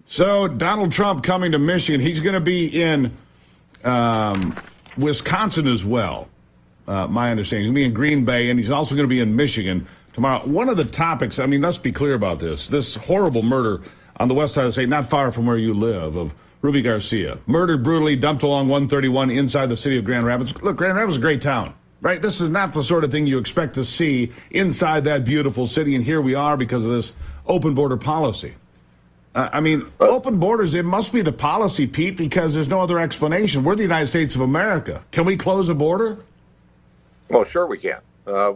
So Donald Trump coming to Michigan. He's going to be in Wisconsin as well, my understanding. He's going to be in Green Bay, and he's also going to be in Michigan tomorrow. One of the topics, I mean, let's be clear about this horrible murder on the west side of the state, not far from where you live, of Ruby Garcia. Murdered brutally, dumped along 131 inside the city of Grand Rapids. Look, Grand Rapids is a great town, right? This is not the sort of thing you expect to see inside that beautiful city, and here we are because of this open border policy. Open borders, it must be the policy, Pete, because there's no other explanation. We're the United States of America. Can we close a border? Well, sure we can.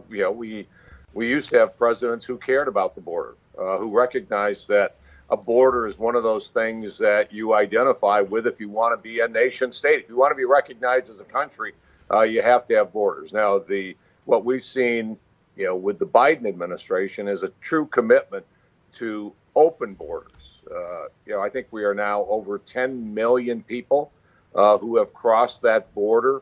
We used to have presidents who cared about the border, who recognized that a border is one of those things that you identify with if you want to be a nation state. If you want to be recognized as a country, you have to have borders. Now, what we've seen, with the Biden administration is a true commitment to open borders. I think we are now over 10 million people who have crossed that border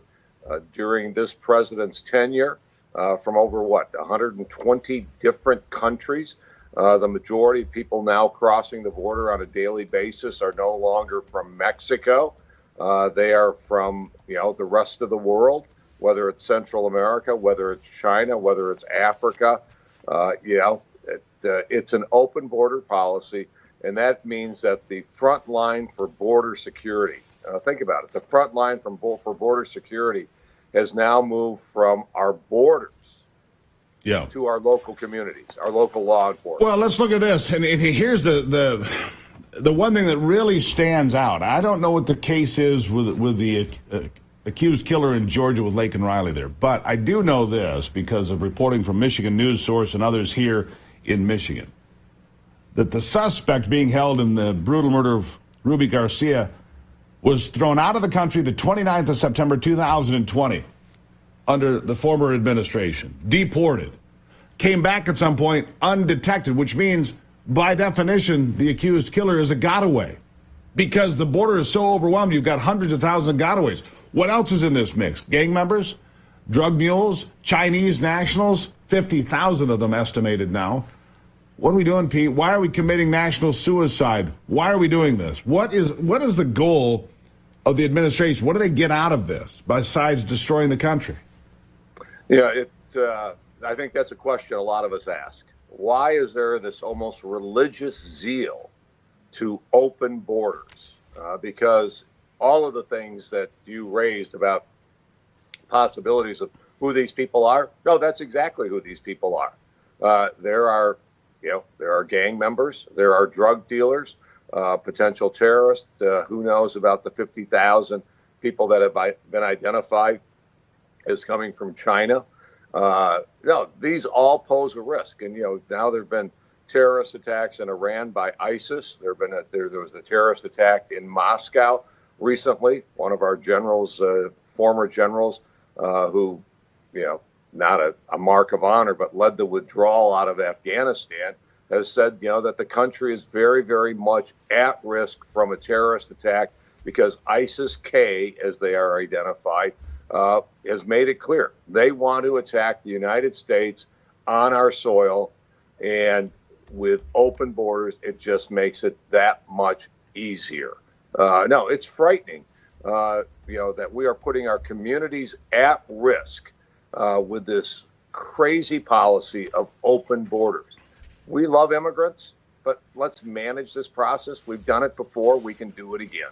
during this president's tenure from over 120 different countries. The majority of people now crossing the border on a daily basis are no longer from Mexico. They are from, the rest of the world, whether it's Central America, whether it's China, whether it's Africa. It's an open border policy. And that means that the front line for border security, think about it, the front line for border security has now moved from our borders to our local communities, our local law enforcement. Well, let's look at this. And here's the one thing that really stands out. I don't know what the case is with the accused killer in Georgia with Lake and Riley there, but I do know this because of reporting from Michigan News Source and others here in Michigan, that the suspect being held in the brutal murder of Ruby Garcia was thrown out of the country the 29th of September 2020 under the former administration, deported, came back at some point undetected, which means, by definition, the accused killer is a gotaway because the border is so overwhelmed. You've got hundreds of thousands of gotaways. What else is in this mix? Gang members, drug mules, Chinese nationals, 50,000 of them estimated now. What are we doing, Pete? Why are we committing national suicide? Why are we doing this? What is the goal of the administration? What do they get out of this besides destroying the country? I think that's a question a lot of us ask. Why is there this almost religious zeal to open borders? Because all of the things that you raised about possibilities of who these people are, no, that's exactly who these people are. There are gang members, there are drug dealers, potential terrorists. Who knows about the 50,000 people that have been identified as coming from China? These all pose a risk. And, now there have been terrorist attacks in Iran by ISIS. There was a terrorist attack in Moscow recently. One of our generals, former generals, who, not a mark of honor, but led the withdrawal out of Afghanistan, has said, that the country is very, very much at risk from a terrorist attack because ISIS-K, as they are identified, has made it clear. They want to attack the United States on our soil, and with open borders, it just makes it that much easier. No, it's frightening, that we are putting our communities at risk with this crazy policy of open borders. We love immigrants, but let's manage this process. We've done it before. We can do it again.